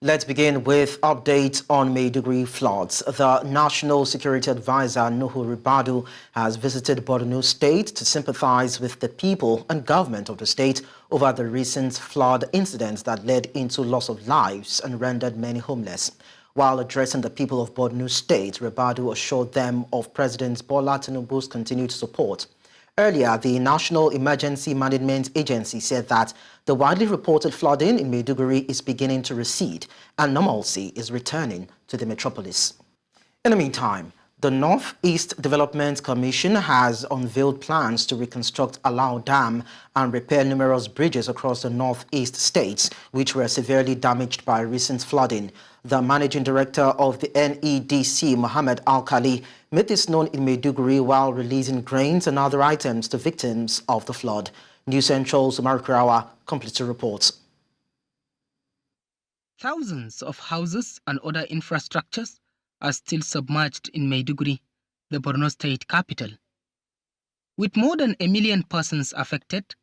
Let's begin with updates on Maiduguri floods. The National Security Advisor, Nuhu Ribadu, has visited Borno State to sympathize with the people and government of the state over the recent flood incidents that led into loss of lives and rendered many homeless. While addressing the people of Borno State, Ribadu assured them of President Bola Tinubu's continued support. Earlier, the National Emergency Management Agency said that the widely reported flooding in Maiduguri is beginning to recede and normalcy is returning to the metropolis. In the meantime, the Northeast Development Commission has unveiled plans to reconstruct Alau Dam and repair numerous bridges across the northeast states, which were severely damaged by recent flooding. The managing director of the NEDC, Mohammed Al-Khali, made this known in Maiduguri while releasing grains and other items to victims of the flood. News Central's Umar Kurawa completes the reports. Thousands of houses and other infrastructures are still submerged in Maiduguri, the Borno state capital. With more than 1 million persons affected,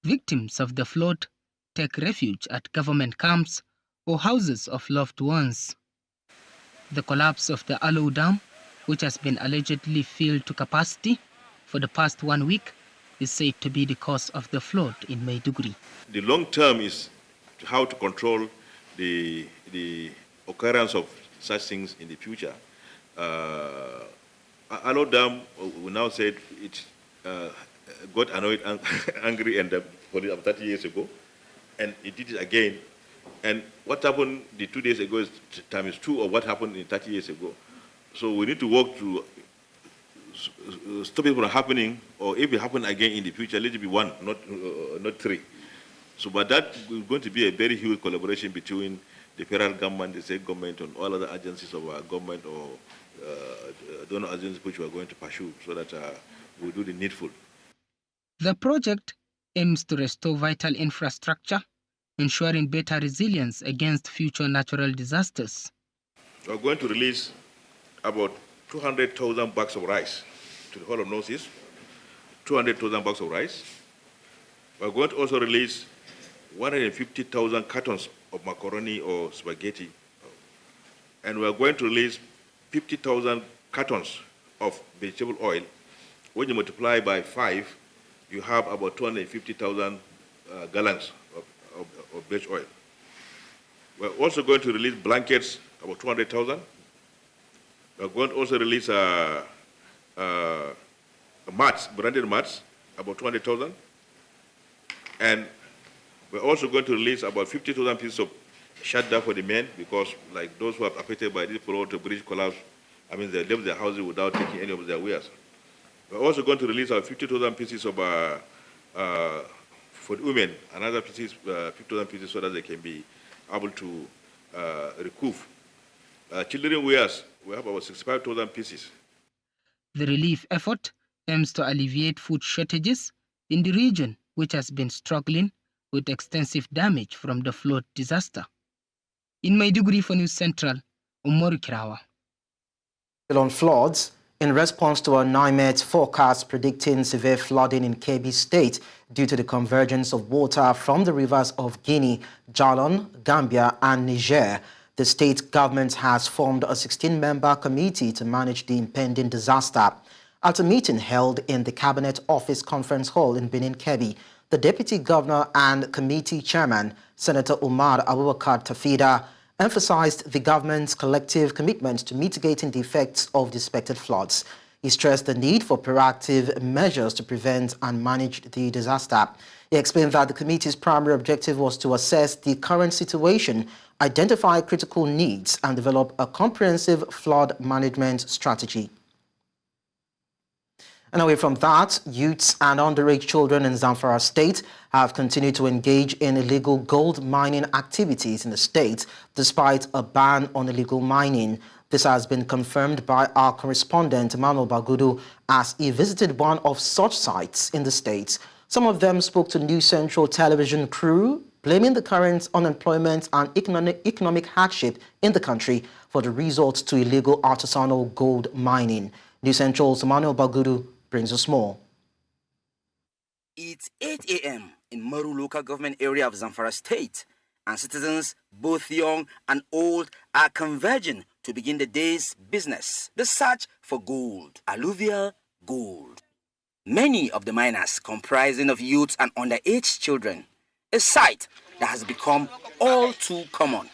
victims of the flood take refuge at government camps or houses of loved ones. The collapse of the Alau Dam, which has been allegedly filled to capacity for the past 1 week, is said to be the cause of the flood in Maiduguri. The long term is how to control the occurrence of such things in the future. Alau Dam, we now said it got annoyed and angry and for 30 years ago, and it did it again. And what happened the 2 days ago is times 2 of what happened in 30 years ago. So we need to work to stop it from happening, or if it happens again in the future, let it be 1, not 3. So, but that is going to be a very huge collaboration between the federal government, the state government, and all other agencies of our government or donor agencies which we are going to pursue so that we do the needful. The project aims to restore vital infrastructure, ensuring better resilience against future natural disasters. We are going to release about 200,000 bags of rice to the whole of Northeast, 200,000 bags of rice. We are going to also release 150,000 cartons of macaroni or spaghetti. And we are going to release 50,000 cartons of vegetable oil. When you multiply by 5, you have about 250,000 gallons of veg oil. We're also going to release blankets, about 200,000. We're going to also release mats, branded mats, about 200,000. And we're also going to release about 50,000 pieces of shadda for the men, because like those who are affected by this flood, the bridge collapse, I mean, they left their houses without taking any of their wares. We're also going to release our 50,000 pieces of for the women, another 50,000 pieces so that they can be able to recoup. Children wares, we have about 65,000 pieces. The relief effort aims to alleviate food shortages in the region, which has been struggling with extensive damage from the flood disaster. In Maiduguri for News Central, Umaru Kirawa. On floods, in response to a NEMA forecast predicting severe flooding in Kebbi State due to the convergence of water from the rivers of Guinea, Jalon, Gambia, and Niger, the state government has formed a 16-member committee to manage the impending disaster. At a meeting held in the Cabinet Office Conference Hall in Benin Kebbi, the Deputy Governor and Committee Chairman, Senator Umar Abubakar Tafida, emphasized the government's collective commitment to mitigating the effects of the expected floods. He stressed the need for proactive measures to prevent and manage the disaster. He explained that the committee's primary objective was to assess the current situation, identify critical needs, and develop a comprehensive flood management strategy. And away from that, youths and underage children in Zamfara State have continued to engage in illegal gold mining activities in the state despite a ban on illegal mining. This has been confirmed by our correspondent Emmanuel Bagudu as he visited one of such sites in the state. Some of them spoke to News Central television crew, blaming the current unemployment and economic hardship in the country for the results to illegal artisanal gold mining. News Central's Emmanuel Bagudu brings us more. It's 8 a.m. in Maru local government area of Zamfara State, and citizens, both young and old, are converging to begin the day's business, the search for gold, alluvial gold. Many of the miners comprising of youths and underage children, a sight that has become all too common.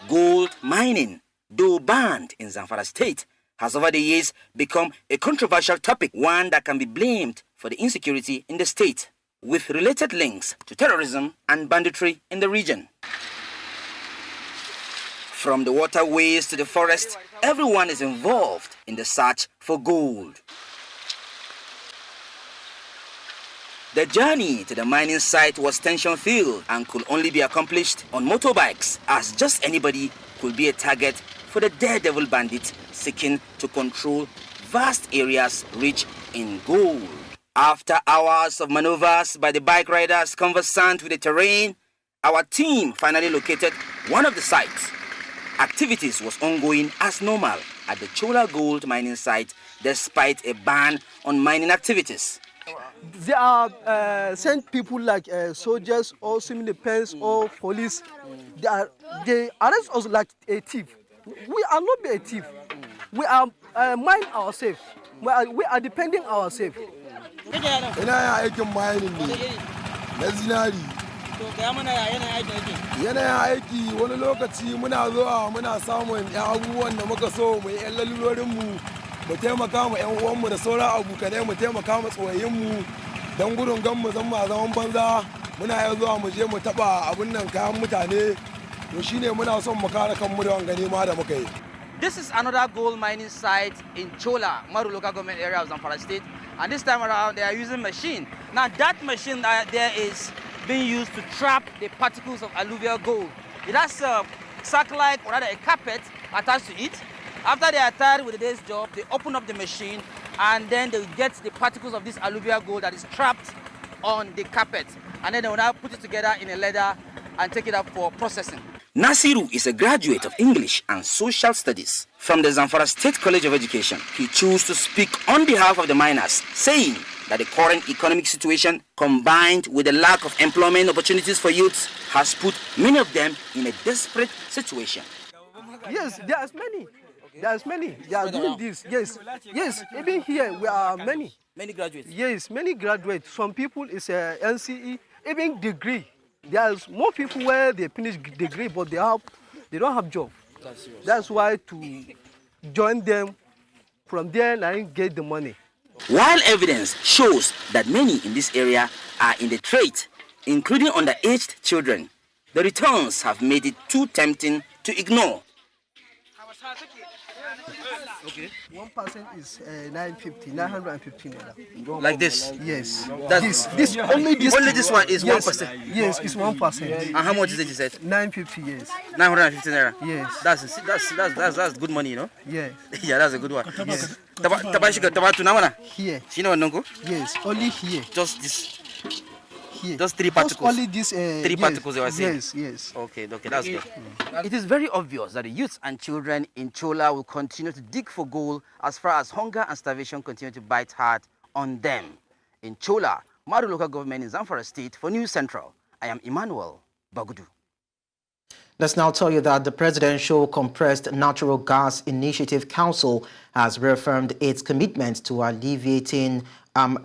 Gold mining, though banned in Zamfara State, has over the years become a controversial topic, one that can be blamed for the insecurity in the state, with related links to terrorism and banditry in the region. From the waterways to the forest, everyone is involved in the search for gold. The journey to the mining site was tension-filled and could only be accomplished on motorbikes, as just anybody could be a target for the daredevil bandits seeking to control vast areas rich in gold. After hours of maneuvers by the bike riders conversant with the terrain, our team finally located one of the sites. Activities was ongoing as normal at the Chola gold mining site despite a ban on mining activities. There are sent people like soldiers or civil defense or police. They arrest us like a thief. We are not a thief. We are mind ourselves. We are depending ourselves. Ina aikin mining ne na zinari. Yanayin aiki wani lokaci muna zuwa muna samun abubuwan da muka so mu yi lalurorinmu mu taimaka ma 'yan uwanmu da sauran abokanai mu taimaka ma tsoyayyinmu don gudun gan mu zama zaman banza muna yau zuwa mu je mu taba abun nan kayan mutane to shine muna son mu kare kanmu da wanga nema da muka yi. This is another gold mining site in Chola, Maru local government area of Zamfara State, and this time around they are using machine. Now that machine there is being used to trap the particles of alluvial gold. It has a sack-like or rather a carpet attached to it. After they are tired with the day's job, they open up the machine and then they get the particles of this alluvial gold that is trapped on the carpet. And then they will now put it together in a leather and take it up for processing. Nasiru is a graduate of English and Social Studies from the Zamfara State College of Education. He chose to speak on behalf of the miners, saying that the current economic situation, combined with the lack of employment opportunities for youths, has put many of them in a desperate situation. Yes, there's many. There's many. They are doing this. Yes, yes. Even here, we are many. Many graduates? Yes, many graduates. Some people is a NCE, even degree. There's more people where they finish degree, but they don't have job. That's why to join them from there and get the money. While evidence shows that many in this area are in the trade, including underaged children, the returns have made it too tempting to ignore. Okay. 1% is 950 naira. Like this? Yes. Only this one is 1%? Yes, it's 1%. And how much is it, you said? 950, yes. 950 naira? Yes. That's good money, you know? Yes. Yeah, that's a good one. Yes. Here? Yes, only here. Just this? Here. Just three particles? Just only this. Three particles you are saying? Yes, yes. Okay, that's good. It is very obvious that the youths and children in Chola will continue to dig for gold as far as hunger and starvation continue to bite hard on them. In Chola, Maru local government in Zamfara State, for News Central, I am Emmanuel Bagudu. Let's now tell you that the Presidential Compressed Natural Gas Initiative Council has reaffirmed its commitment to alleviating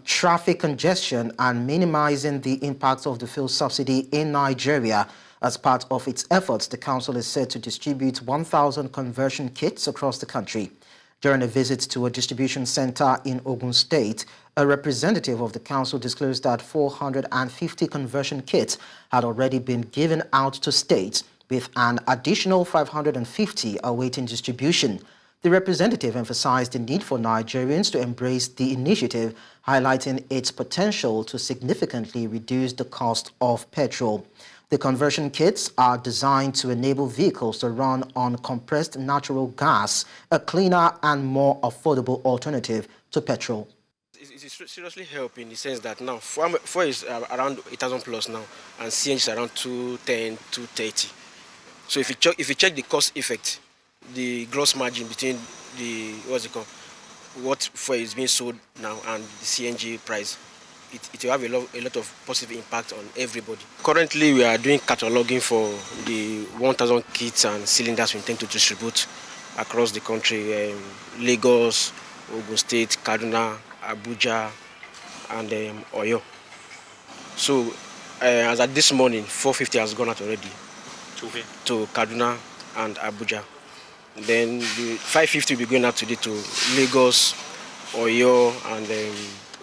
traffic congestion and minimizing the impacts of the fuel subsidy in Nigeria. As part of its efforts, the council is set to distribute 1,000 conversion kits across the country. During a visit to a distribution center in Ogun State, a representative of the council disclosed that 450 conversion kits had already been given out to states, with an additional 550 awaiting distribution. The representative emphasized the need for Nigerians to embrace the initiative, highlighting its potential to significantly reduce the cost of petrol. The conversion kits are designed to enable vehicles to run on compressed natural gas, a cleaner and more affordable alternative to petrol. It is seriously help in the sense that now fuel is around 8,000 plus now, and CNG is around 210, 230. So if you check the cost effect, the gross margin between what fuel is being sold now and the CNG price, it will have a lot of positive impact on everybody. Currently, we are doing cataloging for the 1,000 kits and cylinders we intend to distribute across the country, Lagos, Ogun State, Kaduna, Abuja, and Oyo. So, as at this morning, 450 has gone out already to Kaduna and Abuja. Then the 550 will be going out today to Lagos, Oyo, and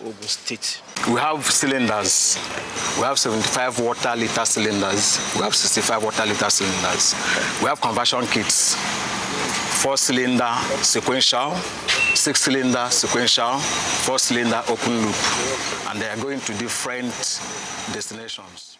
Ogun State. We have cylinders. We have 75 water liter cylinders. We have 65 water liter cylinders. We have conversion kits. 4-cylinder sequential, 6-cylinder sequential, 4-cylinder open loop. And they are going to different destinations.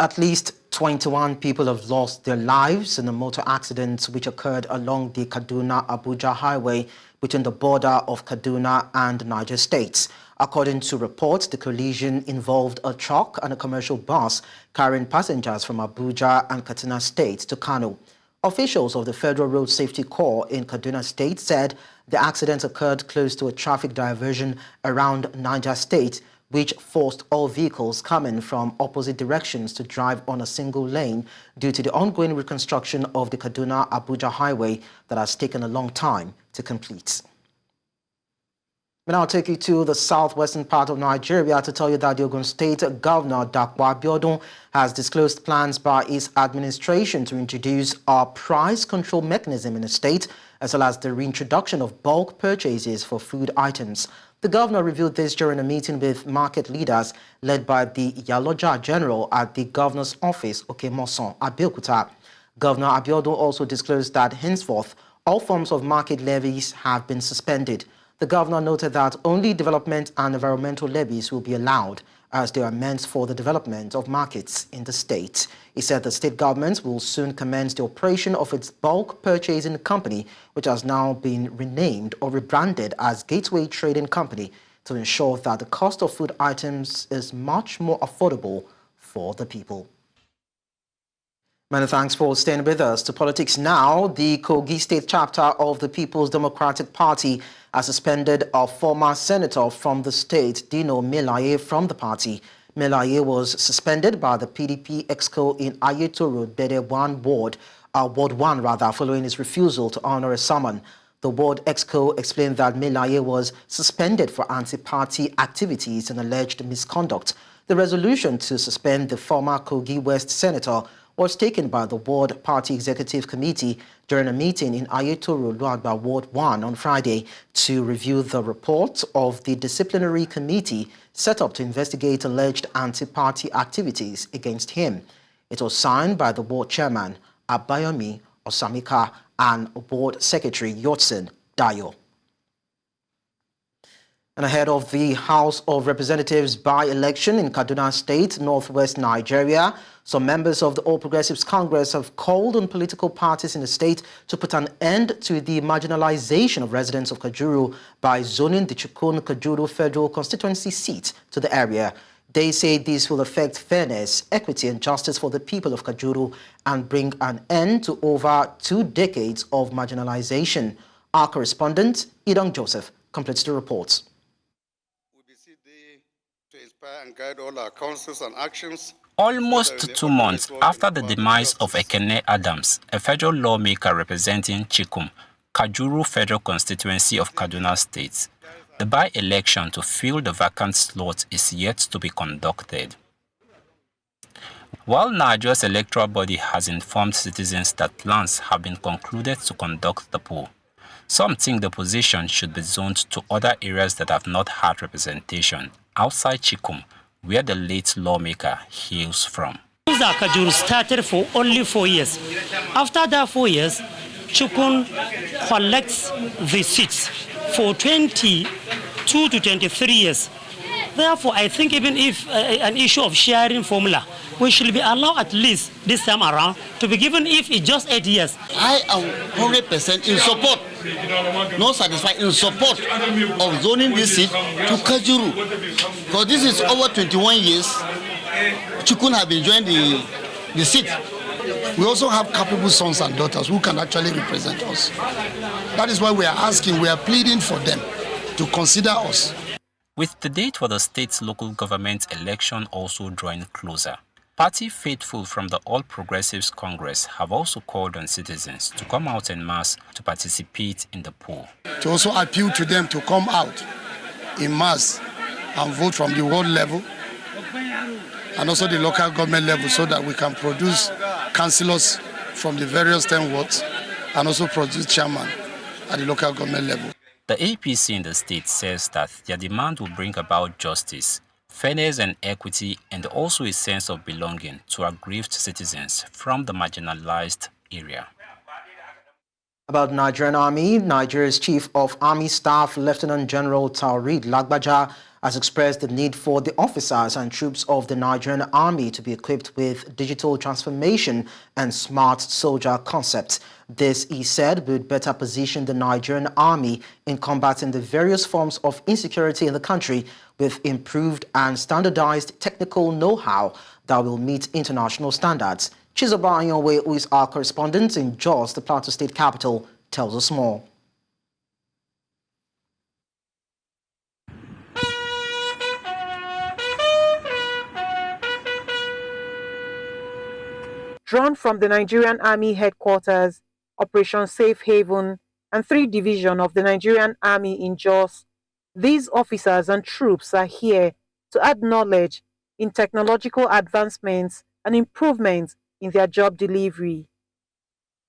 At least 21 people have lost their lives in a motor accident which occurred along the Kaduna-Abuja highway between the border of Kaduna and Niger states. According to reports, the collision involved a truck and a commercial bus carrying passengers from Abuja and Katsina states to Kano. Officials of the Federal Road Safety Corps in Kaduna State said the accident occurred close to a traffic diversion around Niger State, which forced all vehicles coming from opposite directions to drive on a single lane due to the ongoing reconstruction of the Kaduna-Abuja highway that has taken a long time to complete. We'll now take you to the southwestern part of Nigeria to tell you that the Ogun State Governor Dapo Abiodun has disclosed plans by his administration to introduce a price control mechanism in the state, as well as the reintroduction of bulk purchases for food items. The governor revealed this during a meeting with market leaders led by the Yaloja General at the governor's office, Okemoson, Abeokuta. Governor Abiodun also disclosed that henceforth all forms of market levies have been suspended. The governor noted that only development and environmental levies will be allowed, as they are meant for the development of markets in the state. He said the state government will soon commence the operation of its bulk purchasing company, which has now been renamed or rebranded as Gateway Trading Company, to ensure that the cost of food items is much more affordable for the people. Many thanks for staying with us. To politics now. The Kogi State chapter of the People's Democratic Party has suspended a former senator from the state, Dino Melaye, from the party. Melaye was suspended by the PDP exco in Ayetoro Bede 1 Ward 1 following his refusal to honor a summon. The ward exco explained that Melaye was suspended for anti-party activities and alleged misconduct. The resolution to suspend the former Kogi West senator was taken by the Ward Party Executive Committee during a meeting in Ayetoro Luagba Ward 1 on Friday to review the report of the disciplinary committee set up to investigate alleged anti-party activities against him. It was signed by the Ward Chairman, Abayomi Osamika, and Ward Secretary Yotsin Dayo. And ahead of the House of Representatives by-election in Kaduna State, northwest Nigeria, some members of the All Progressives Congress have called on political parties in the state to put an end to the marginalization of residents of Kajuru by zoning the Chukun-Kajuru Federal Constituency seat to the area. They say this will affect fairness, equity and justice for the people of Kajuru and bring an end to over 2 decades of marginalization. Our correspondent, Idong Joseph, completes the report. To inspire and guide all our councils and actions. Almost 2 months after the demise of Ekene Adams, a federal lawmaker representing Chikum, Kajuru Federal Constituency of Kaduna State, the by-election to fill the vacant slot is yet to be conducted. While Nigeria's electoral body has informed citizens that plans have been concluded to conduct the poll, some think the position should be zoned to other areas that have not had representation outside Chikum, where the late lawmaker hails from. Kajuru started for only 4 years. After that 4 years, Chukun collects the seats for 22 to 23 years. Therefore, I think even if an issue of sharing formula, we should be allowed at least this time around to be given if it's just 8 years. I am 100% in support, not satisfied, in support of zoning this seat to Kajuru. Because this is over 21 years, Chukun have enjoyed the seat. We also have capable sons and daughters who can actually represent us. That is why we are asking, we are pleading for them to consider us. With the date for the state's local government election also drawing closer, party faithful from the All Progressives Congress have also called on citizens to come out en masse to participate in the poll. To also appeal to them to come out in mass and vote from the world level and also the local government level so that we can produce councillors from the various 10 wards and also produce chairman at the local government level. The APC in the state says that their demand will bring about justice, fairness and equity, and also a sense of belonging to aggrieved citizens from the marginalized area. About Nigerian Army, Nigeria's Chief of Army Staff, Lieutenant General Taoreed Lagbaja, has expressed the need for the officers and troops of the Nigerian Army to be equipped with digital transformation and smart soldier concepts. This, he said, would better position the Nigerian Army in combating the various forms of insecurity in the country with improved and standardized technical know-how that will meet international standards. Chizoba Anyonwe, who is our correspondent in Jos, the Plateau State capital, tells us more. Drawn from the Nigerian Army headquarters, Operation Safe Haven, and 3 Division of the Nigerian Army in Jos, these officers and troops are here to add knowledge in technological advancements and improvements in their job delivery.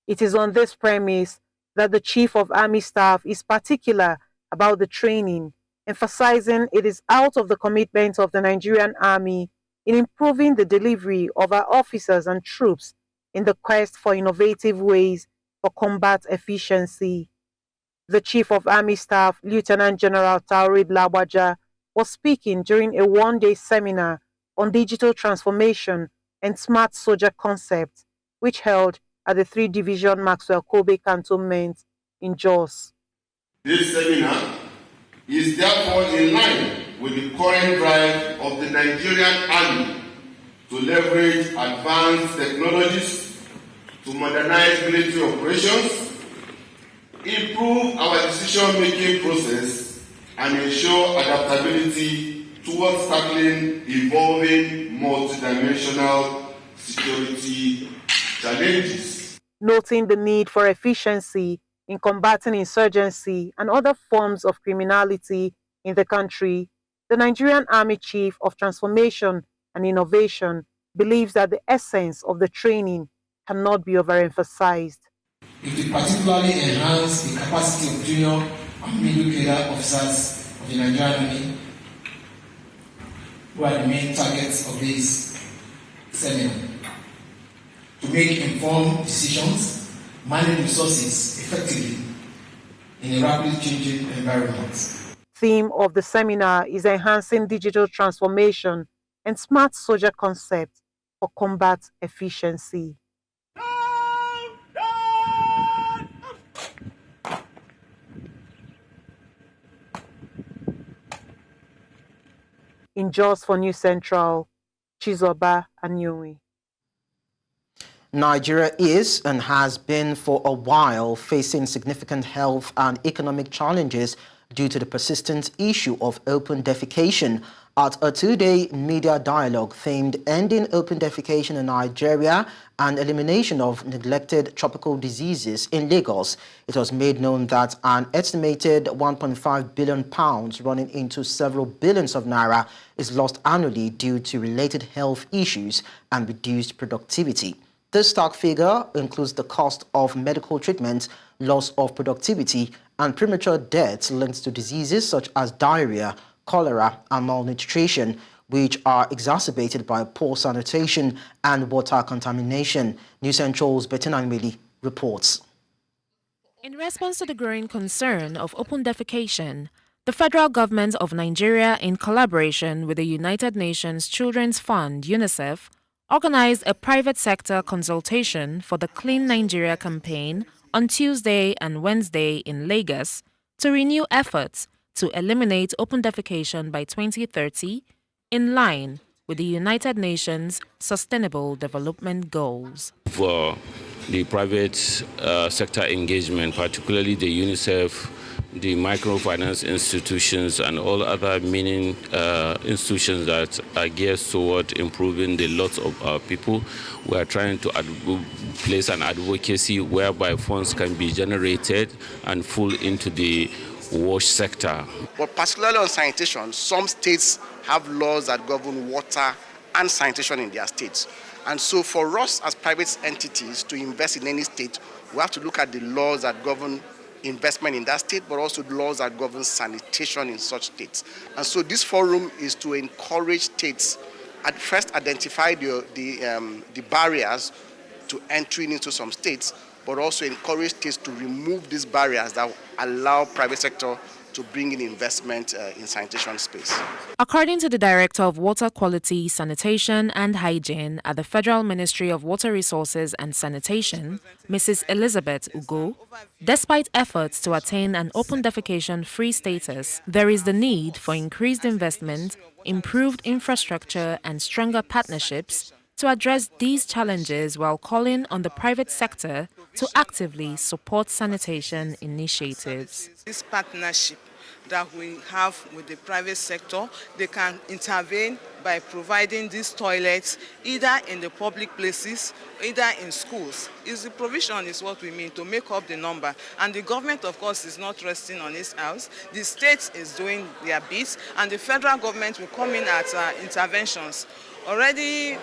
It is on this premise that the Chief of Army Staff is particular about the training, emphasizing it is out of the commitment of the Nigerian Army in improving the delivery of our officers and troops in the quest for innovative ways for combat efficiency. The Chief of Army Staff, Lieutenant General Taoreed Lagbaja, was speaking during a one-day seminar on digital transformation and smart soldier concepts, which held at the 3 Division Maxwell Kobe Cantonment in Jos. This seminar is therefore in line with the current drive of the Nigerian Army to leverage advanced technologies to modernize military operations, improve our decision-making process, and ensure adaptability towards tackling evolving multidimensional security challenges. Noting the need for efficiency in combating insurgency and other forms of criminality in the country, the Nigerian Army Chief of Transformation and Innovation believes that the essence of the training cannot be overemphasized. It will particularly enhance the capacity of junior and middle career officers of the Nigerian Army, who are the main targets of this seminar, to make informed decisions, manage resources effectively in a rapidly changing environment. Theme of the seminar is enhancing digital transformation and smart soldier concepts for combat efficiency. In Jos for News Central, Chizoba Anyonwe. Nigeria is and has been for a while facing significant health and economic challenges due to the persistent issue of open defecation. At a 2-day media dialogue themed Ending Open Defecation in Nigeria and Elimination of Neglected Tropical Diseases in Lagos, it was made known that an estimated £1.5 billion running into several billions of naira is lost annually due to related health issues and reduced productivity. This stark figure includes the cost of medical treatment, loss of productivity, and premature deaths linked to diseases such as diarrhea, cholera, and malnutrition, which are exacerbated by poor sanitation and water contamination. News Central's Bettina Nweli reports. In response to the growing concern of open defecation, the federal government of Nigeria, in collaboration with the United Nations Children's Fund, UNICEF, organized a private sector consultation for the Clean Nigeria campaign on Tuesday and Wednesday in Lagos to renew efforts to eliminate open defecation by 2030 in line with the United Nations Sustainable Development Goals. For the private sector engagement, particularly the UNICEF the microfinance institutions and all other meaning institutions that are geared toward improving the lots of our people. We are trying to place an advocacy whereby funds can be generated and full into the wash sector. But particularly on sanitation, some states have laws that govern water and sanitation in their states. And so for us as private entities to invest in any state, we have to look at the laws that govern investment in that state, but also the laws that govern sanitation in such states. And so this forum is to encourage states at first identify the barriers to entering into some states, but also encourage states to remove these barriers that allow private sector to bring in investment in sanitation space. According to the Director of Water Quality, Sanitation and Hygiene at the Federal Ministry of Water Resources and Sanitation, Mrs. Elizabeth Ugo, despite efforts to attain an open defecation-free status, there is the need for increased investment, improved infrastructure and stronger partnerships to address these challenges while calling on the private sector to actively support sanitation initiatives. This partnership that we have with the private sector, they can intervene by providing these toilets either in the public places, either in schools. The provision is what we mean to make up the number. And the government, of course, is not resting on its house. The state is doing their bit, and the federal government will come in at interventions. Already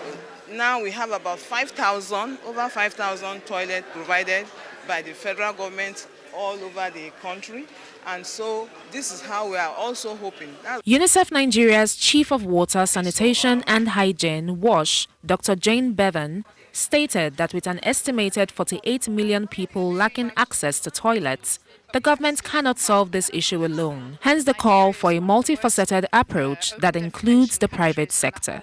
now we have about over 5,000 toilets provided by the federal government all over the country. And so this is how we are also hoping. UNICEF Nigeria's Chief of Water, Sanitation and Hygiene, WASH, Dr. Jane Bevan, stated that with an estimated 48 million people lacking access to toilets, the government cannot solve this issue alone. Hence the call for a multifaceted approach that includes the private sector.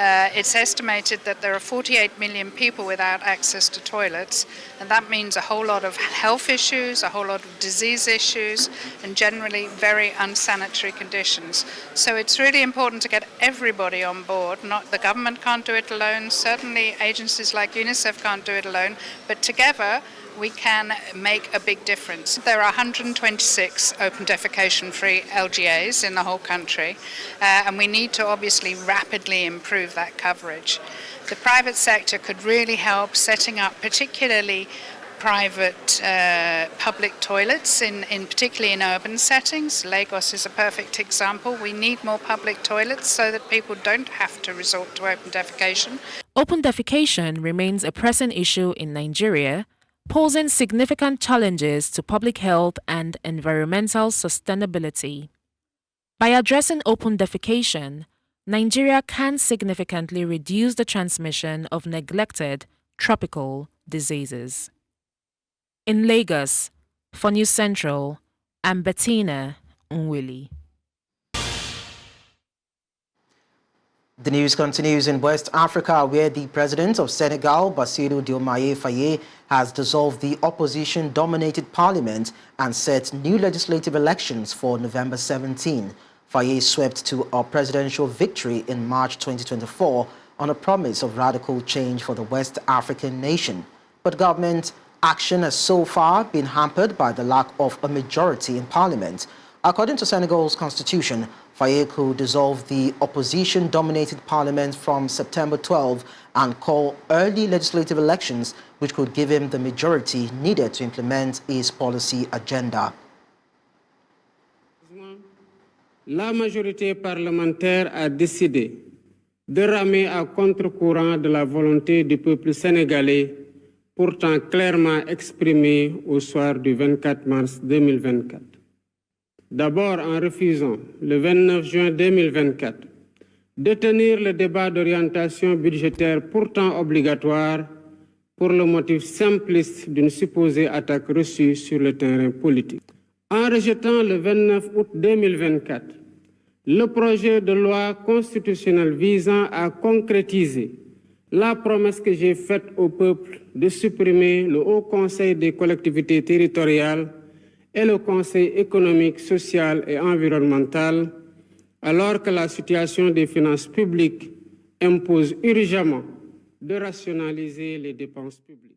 It's estimated that there are 48 million people without access to toilets, and that means a whole lot of health issues, a whole lot of disease issues, and generally very unsanitary conditions. So it's really important to get everybody on board. The government can't do it alone, certainly agencies like UNICEF can't do it alone, but together we can make a big difference. There are 126 open defecation-free LGAs in the whole country, and we need to obviously rapidly improve that coverage. The private sector could really help setting up particularly private public toilets, particularly in urban settings. Lagos is a perfect example. We need more public toilets so that people don't have to resort to open defecation. Open defecation remains a pressing issue in Nigeria, posing significant challenges to public health and environmental sustainability. By addressing open defecation, Nigeria can significantly reduce the transmission of neglected tropical diseases. In Lagos, for News Central, I'm Bettina Nwili. The news continues in West Africa, where the president of Senegal, Bassirou Diomaye Faye, has dissolved the opposition-dominated parliament and set new legislative elections for November 17. Faye swept to a presidential victory in March 2024 on a promise of radical change for the West African nation. But government action has so far been hampered by the lack of a majority in parliament. According to Senegal's constitution, Faye could dissolve the opposition-dominated parliament from September 12 and call early legislative elections, which could give him the majority needed to implement his policy agenda. La majorité parlementaire a décidé de ramer à contre-courant de la volonté du peuple sénégalais, pourtant clairement exprimée au soir du 24 mars 2024. D'abord en refusant, le 29 juin 2024, de tenir le débat d'orientation budgétaire pourtant obligatoire pour le motif simpliste d'une supposée attaque reçue sur le terrain politique. En rejetant le 29 août 2024, le projet de loi constitutionnelle visant à concrétiser la promesse que j'ai faite au peuple de supprimer le Haut Conseil des collectivités territoriales et le Conseil économique, social et environnemental, alors que la situation des finances publiques impose urgemment de rationaliser les dépenses publiques.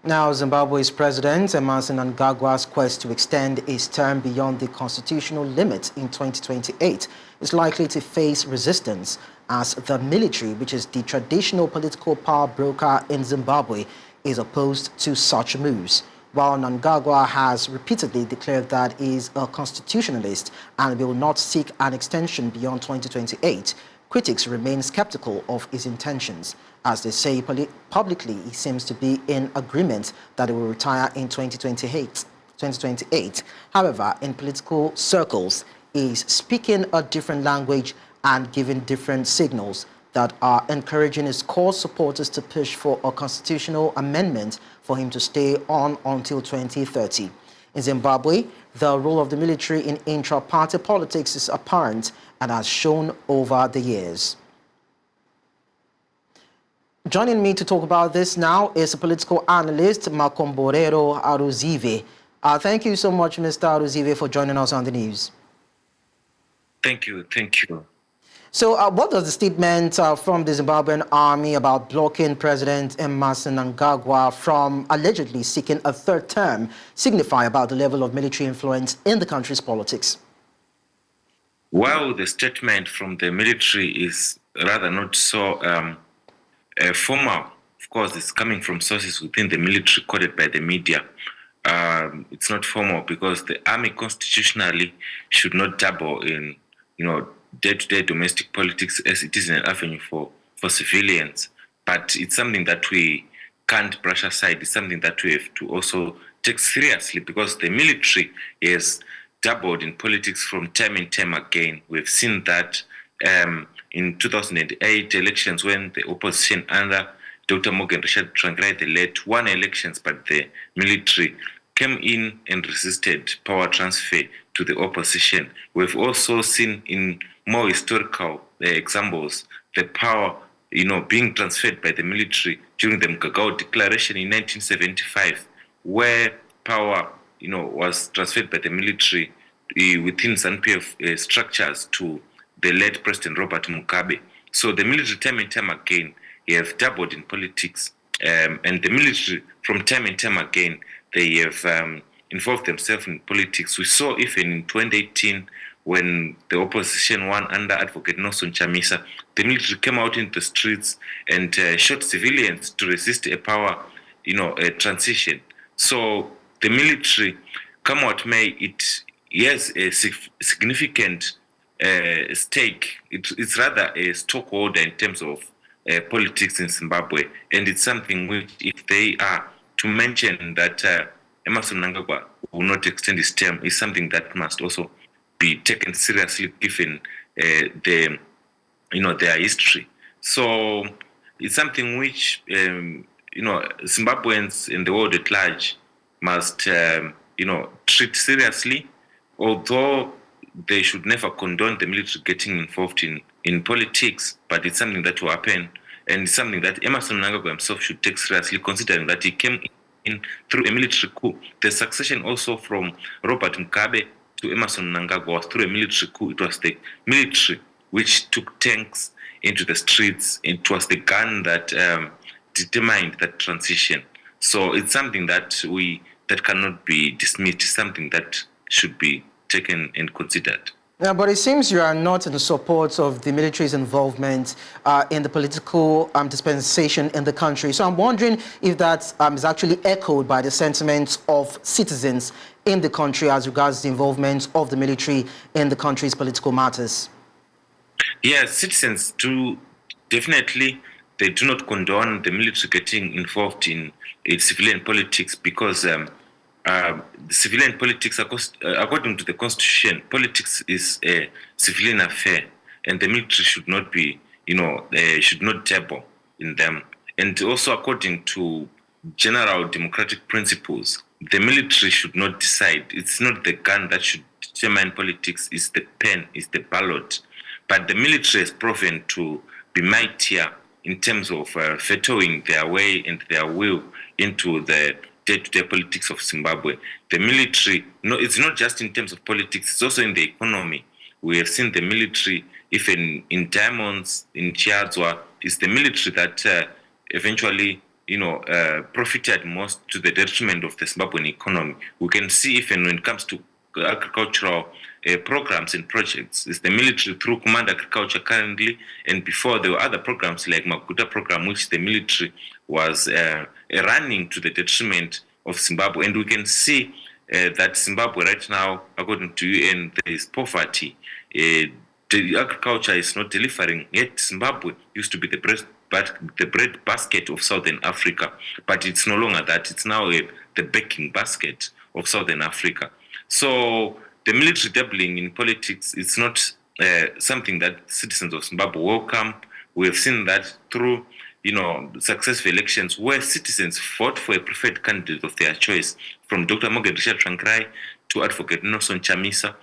Now, Zimbabwe's President Emmerson Mnangagwa's quest to extend his term beyond the constitutional limit in 2028 is likely to face resistance as the military, which is the traditional political power broker in Zimbabwe, is opposed to such moves. While Mnangagwa has repeatedly declared that he is a constitutionalist and will not seek an extension beyond 2028, critics remain skeptical of his intentions. As they say publicly, he seems to be in agreement that he will retire in 2028. However, in political circles, he is speaking a different language and giving different signals that are encouraging his core supporters to push for a constitutional amendment for him to stay on until 2030. In Zimbabwe, the role of the military in intra-party politics is apparent and has shown over the years. Joining me to talk about this now is a political analyst, Makomborero Aruzive. Thank you so much, Mr. Aruzive, for joining us on the news. Thank you. So what does the statement from the Zimbabwean army about blocking President Emmerson Mnangagwa from allegedly seeking a third term signify about the level of military influence in the country's politics? While the statement from the military is rather not so formal, of course, it's coming from sources within the military quoted by the media. It's not formal because the army constitutionally should not dabble in, day-to-day domestic politics as it is an avenue for civilians. But it's something that we can't brush aside. It's something that we have to also take seriously because the military has dabbled in politics from time and time again. We've seen that in 2008 elections when the opposition under Dr. Morgan Richard Tsvangirai the late won elections, but the military came in and resisted power transfer to the opposition. We've also seen in more historical examples the power, being transferred by the military during the Mgagao Declaration in 1975, where power, was transferred by the military within ZANU-PF structures to the late President Robert Mugabe. So the military time and time again have dabbled in politics, and the military from time and time again they have involved themselves in politics. We saw even in 2018 when the opposition won under Advocate Nelson Chamisa, the military came out into the streets and shot civilians to resist a power, a transition. So the military, come what may, it has a significant stake. It's rather a stockholder in terms of politics in Zimbabwe, and it's something which, if they are to mention that Emmerson Mnangagwa will not extend his term, is something that must also be taken seriously given their history. So it's something which Zimbabweans and the world at large must treat seriously, although they should never condone the military getting involved in politics, but it's something that will happen, and it's something that Emmerson Mnangagwa himself should take seriously, considering that he came in through a military coup. The succession also from Robert Mugabe to Emmerson Mnangagwa was through a military coup. It was the military which took tanks into the streets. It was the gun that determined that transition. So it's something that cannot be dismissed. It's something that should be taken and considered. Yeah, but it seems you are not in support of the military's involvement in the political dispensation in the country. So I'm wondering if that is actually echoed by the sentiments of citizens in the country as regards the involvement of the military in the country's political matters. Yes, citizens do definitely. They do not condone the military getting involved in civilian politics because the civilian politics, according to the Constitution, politics is a civilian affair, and the military should not be, should not dabble in them. And also, according to general democratic principles, the military should not decide. It's not the gun that should determine politics, it's the pen, it's the ballot. But the military has proven to be mightier in terms of vetoing their way and their will into the day-to-day politics of Zimbabwe. The military, it's not just in terms of politics, it's also in the economy. We have seen the military, even in diamonds, in Chiadzwa, it's the military that eventually, profited most to the detriment of the Zimbabwean economy. We can see even when it comes to agricultural programs and projects, it's the military through Command Agriculture currently, and before there were other programs like Maguta program, which the military was running to the detriment of Zimbabwe. And we can see that Zimbabwe right now, according to UN, there is poverty. The agriculture is not delivering. Yet Zimbabwe used to be the bread basket of Southern Africa, but it's no longer that. It's now the baking basket of Southern Africa. So the military dabbling in politics is not something that citizens of Zimbabwe welcome. We have seen that through successful elections where citizens fought for a preferred candidate of their choice, from Dr. Morgan Richard Trankrai to Advocate Nelson Chamisa,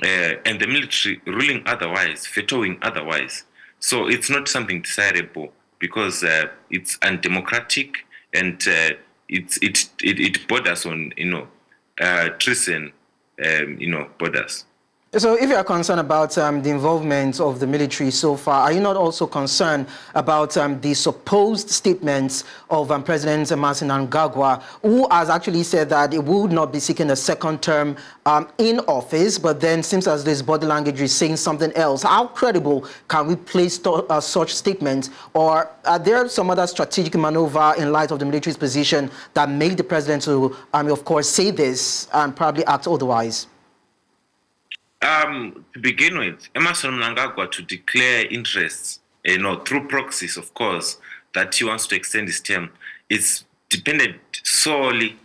and the military ruling otherwise, vetoing otherwise. So it's not something desirable because it's undemocratic and it borders on treason, borders. So if you are concerned about the involvement of the military so far, are you not also concerned about the supposed statements of President Emmerson Mnangagwa, who has actually said that he would not be seeking a second term in office, but then seems as this body language is saying something else? How credible can we place such statements? Or are there some other strategic maneuver in light of the military's position that made the president to, of course, say this and probably act otherwise? To begin with, Emmerson Mnangagwa to declare interests, through proxies, of course, that he wants to extend his term, is dependent solely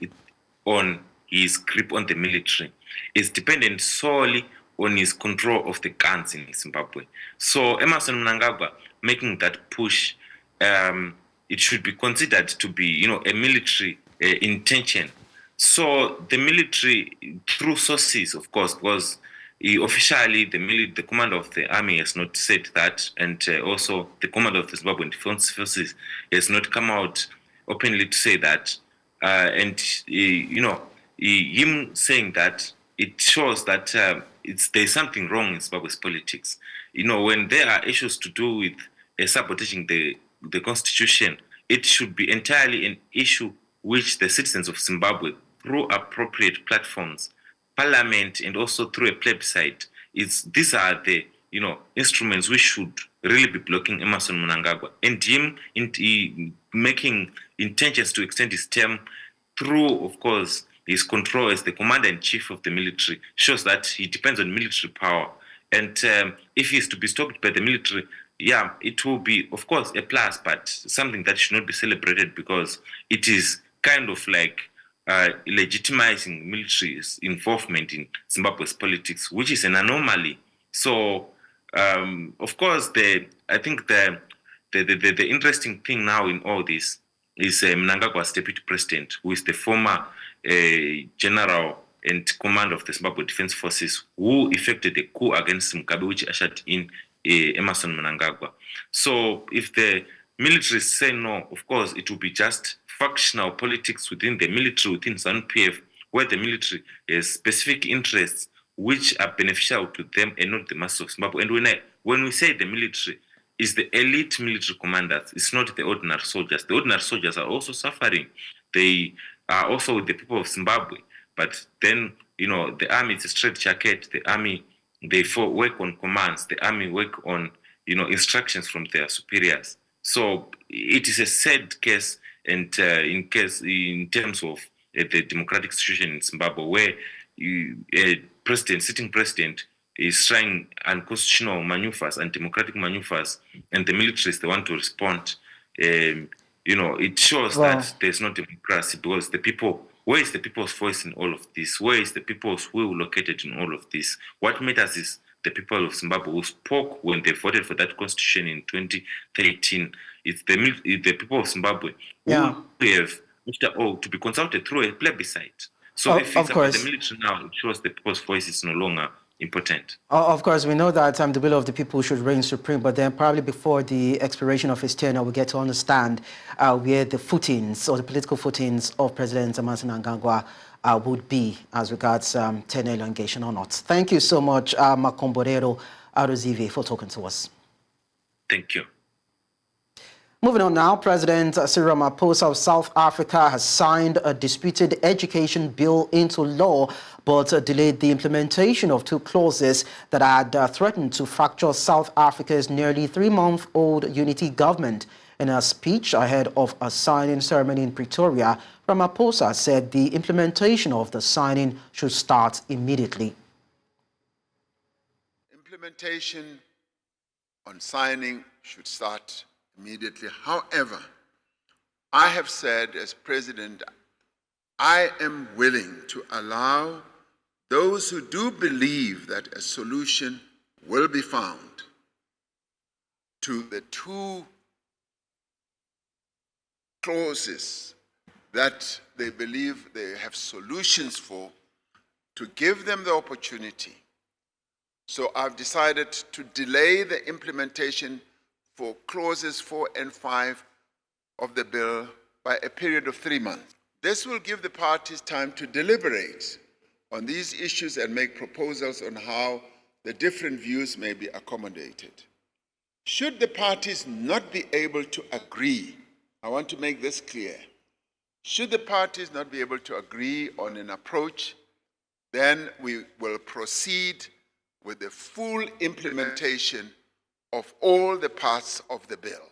on his grip on the military. It's dependent solely on his control of the guns in Zimbabwe. So Emmerson Mnangagwa making that push, it should be considered to be, a military intention. So the military, through sources, of course, because officially, the commander of the army has not said that, and also the commander of the Zimbabwean Defense Forces has not come out openly to say that. And him saying that, it shows that there's something wrong in Zimbabwe's politics. When there are issues to do with sabotaging the constitution, it should be entirely an issue which the citizens of Zimbabwe, through appropriate platforms, Parliament, and also through a plebiscite, these are the instruments which should really be blocking Emmerson Mnangagwa, and him making intentions to extend his term through, of course, his control as the commander-in-chief of the military shows that he depends on military power. And if he is to be stopped by the military, it will be, of course, a plus, but something that should not be celebrated because it is kind of like legitimizing military's involvement in Zimbabwe's politics, which is an anomaly. So, of course, I think the interesting thing now in all this is Mnangagwa's deputy president, who is the former general and commander of the Zimbabwe Defense Forces, who effected a coup against Mugabe, which ushered in Emmerson Mnangagwa. So, if the military say no, of course, it will be just factional politics within the military, within ZANU-PF, where the military has specific interests which are beneficial to them and not the masses of Zimbabwe. And when we say the military, it's the elite military commanders, it's not the ordinary soldiers. The ordinary soldiers are also suffering. They are also with the people of Zimbabwe. But then, the army is a straight jacket. The army, they work on commands. The army work on, instructions from their superiors. So it is a sad case. And in terms of the democratic situation in Zimbabwe, where a sitting president is trying unconstitutional maneuvers and democratic maneuvers, and the military is the one to respond, it shows that there's no democracy because the people. Where is the people's voice in all of this? Where is the people's will located in all of this? What matters is the people of Zimbabwe who spoke when they voted for that constitution in 2013. It's the people of Zimbabwe who have, after all, to be consulted through a plebiscite. So if it's about the military now, it shows the people's voice is no longer important. Of course, we know that the will of the people should reign supreme, but then probably before the expiration of his tenure, we get to understand where the footings or the political footings of President Emmerson Mnangagwa would be as regards tenure elongation or not. Thank you so much, Makomborero Aruzive, for talking to us. Thank you. Moving on now, President Cyril Ramaphosa of South Africa has signed a disputed education bill into law, but delayed the implementation of two clauses that had threatened to fracture South Africa's nearly 3-month-old unity government. In a speech ahead of a signing ceremony in Pretoria, Ramaphosa said the implementation of the signing should start immediately. Implementation on signing should start immediately. However, I have said as president, I am willing to allow those who do believe that a solution will be found to the two clauses that they believe they have solutions for, to give them the opportunity. So I've decided to delay the implementation for clauses 4 and 5 of the bill by a period of 3 months. This will give the parties time to deliberate on these issues and make proposals on how the different views may be accommodated. Should the parties not be able to agree, I want to make this clear, should the parties not be able to agree on an approach, then we will proceed with the full implementation of all the parts of the bill.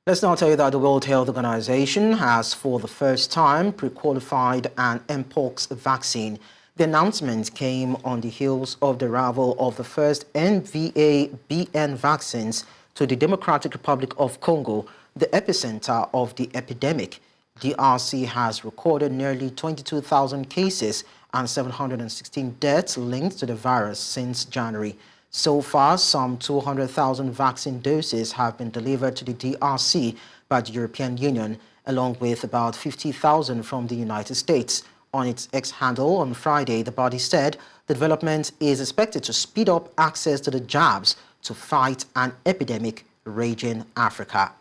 Let's now tell you that the World Health Organization has for the first time pre-qualified an Mpox vaccine. The announcement came on the heels of the arrival of the first MVA-BN vaccines to the Democratic Republic of Congo, the epicenter of the epidemic. DRC has recorded nearly 22,000 cases and 716 deaths linked to the virus since January. So far, some 200,000 vaccine doses have been delivered to the DRC by the European Union, along with about 50,000 from the United States. On its X handle on Friday, the body said the development is expected to speed up access to the jabs to fight an epidemic raging Africa.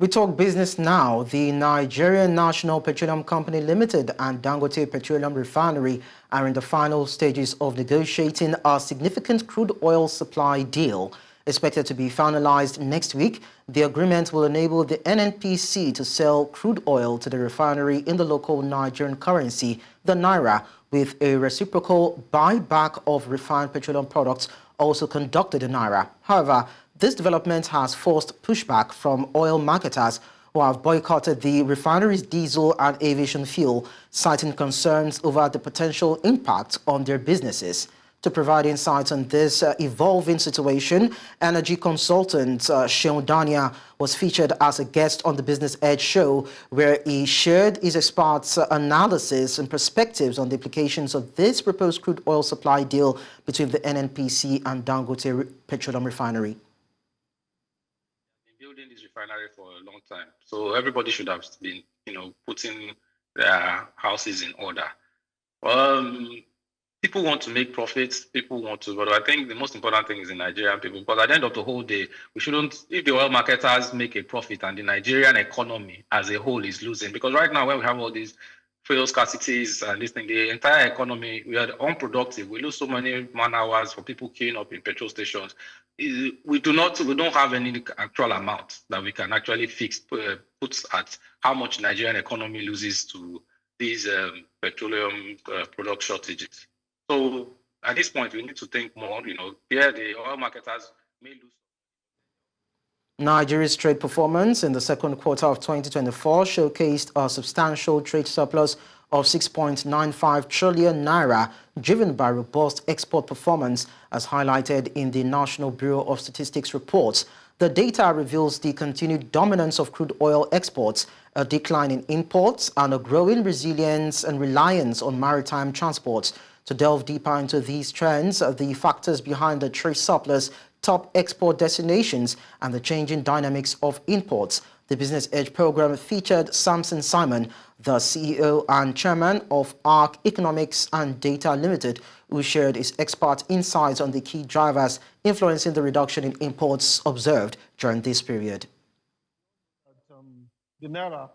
We talk business now. The Nigerian National Petroleum Company Limited and Dangote Petroleum Refinery are in the final stages of negotiating a significant crude oil supply deal. Expected to be finalized next week, the agreement will enable the NNPC to sell crude oil to the refinery in the local Nigerian currency, the Naira, with a reciprocal buyback of refined petroleum products also conducted in Naira. However, this development has forced pushback from oil marketers who have boycotted the refinery's diesel and aviation fuel, citing concerns over the potential impact on their businesses. To provide insights on this evolving situation, energy consultant Seun Dania was featured as a guest on the Business Edge show, where he shared his experts' analysis and perspectives on the implications of this proposed crude oil supply deal between the NNPC and Dangote Petroleum Refinery. Building this refinery for a long time, so everybody should have been, putting their houses in order. People want to make profits. People want to, but I think the most important thing is the Nigerian people. Because at the end of the whole day, we shouldn't. If the oil marketers make a profit and the Nigerian economy as a whole is losing, because right now when we have all these fuel scarcities and this thing, the entire economy, we are unproductive. We lose so many man hours for people queuing up in petrol stations. We don't have any actual amount that we can actually put at how much Nigerian economy loses to these petroleum product shortages. So at this point, we need to think more, the oil marketers may lose. Nigeria's trade performance in the second quarter of 2024 showcased a substantial trade surplus of 6.95 trillion naira, driven by robust export performance, as highlighted in the National Bureau of Statistics reports. The data reveals the continued dominance of crude oil exports, a decline in imports, and a growing resilience and reliance on maritime transport. To delve deeper into these trends, the factors behind the trade surplus, top export destinations, and the changing dynamics of imports, the Business Edge program featured Samson Simon, the CEO and chairman of ARC Economics and Data Limited, who shared his expert insights on the key drivers influencing the reduction in imports observed during this period. The Naira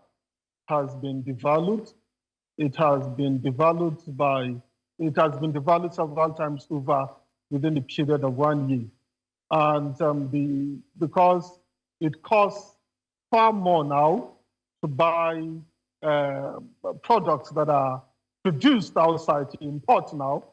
has been devalued. It has been devalued by it has been devalued several times over within the period of 1 year. And because it costs far more now to buy products that are produced outside to import now.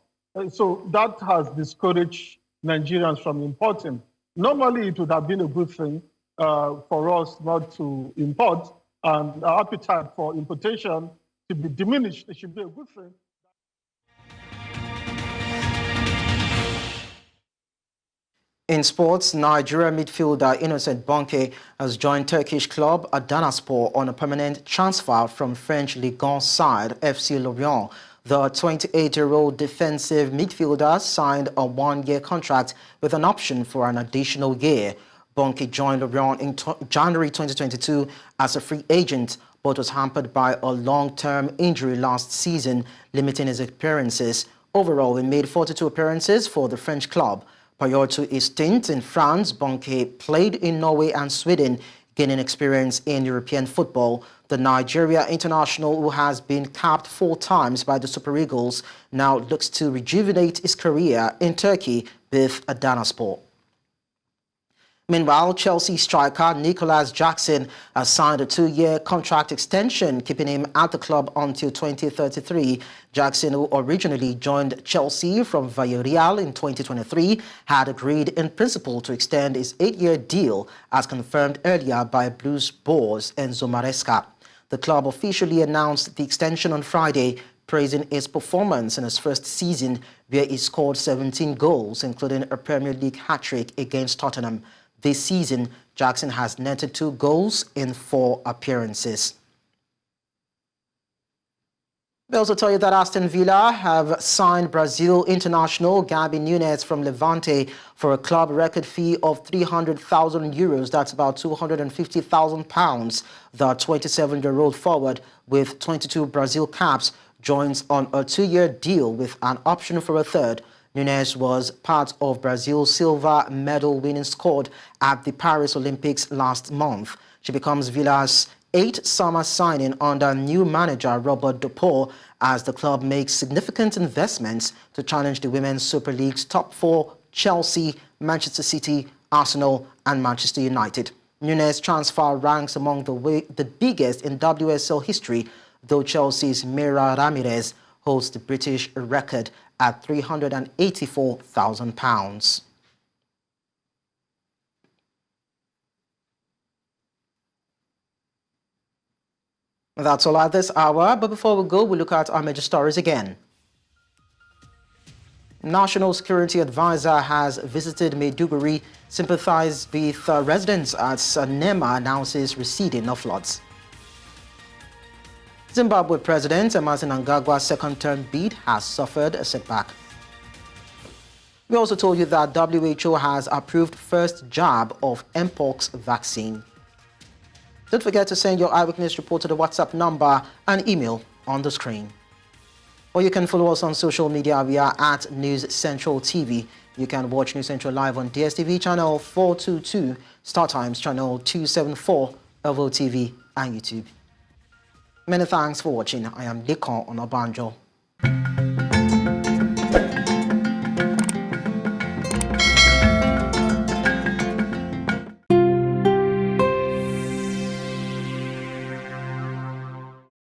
So that has discouraged Nigerians from importing. Normally, it would have been a good thing for us not to import, and our appetite for importation to be diminished. It should be a good thing. In sports, Nigeria midfielder Innocent Bonke has joined Turkish club Adanaspor on a permanent transfer from French Lekan side FC Lorient. The 28-year-old defensive midfielder signed a one-year contract with an option for an additional year. Bonke joined Lorient in January 2022 as a free agent, but was hampered by a long-term injury last season, limiting his appearances. Overall, he made 42 appearances for the French club. Prior to his stint in France, Bonke played in Norway and Sweden, gaining experience in European football. The Nigeria international, who has been capped 4 times by the Super Eagles, now looks to rejuvenate his career in Turkey with Adanaspor. Meanwhile, Chelsea striker Nicholas Jackson has signed a 2-year contract extension, keeping him at the club until 2033. Jackson, who originally joined Chelsea from Villarreal in 2023, had agreed in principle to extend his 8-year deal, as confirmed earlier by Blues boss Enzo Maresca. The club officially announced the extension on Friday, praising his performance in his first season, where he scored 17 goals, including a Premier League hat-trick against Tottenham. This season, Jackson has netted 2 goals in 4 appearances. We also tell you that Aston Villa have signed Brazil international Gabi Nunes from Levante for a club record fee of €300,000. That's about £250,000. The 27-year-old forward with 22 Brazil caps joins on a 2-year deal with an option for a third. Nunes was part of Brazil's silver medal winning squad at the Paris Olympics last month. She becomes Villa's 8th summer signing under new manager Robert Dupont, as the club makes significant investments to challenge the Women's Super League's top 4, Chelsea, Manchester City, Arsenal and Manchester United. Nunes' transfer ranks among the biggest in WSL history, though Chelsea's Mira Ramirez holds the British record at £384,000. That's all at this hour, but before we go, we'll look at our major stories again. National Security Advisor has visited Maiduguri, sympathized with residents as NEMA announces receding of floods. Zimbabwe President Emmerson Mnangagwa's second-term bid has suffered a setback. We also told you that WHO has approved first jab of Mpox vaccine. Don't forget to send your eyewitness report to the WhatsApp number and email on the screen. Or you can follow us on social media. We are at News Central TV. You can watch News Central live on DSTV channel 422, StarTimes channel 274, Evo TV and YouTube. Many thanks for watching. I am Lekan Onabanjo.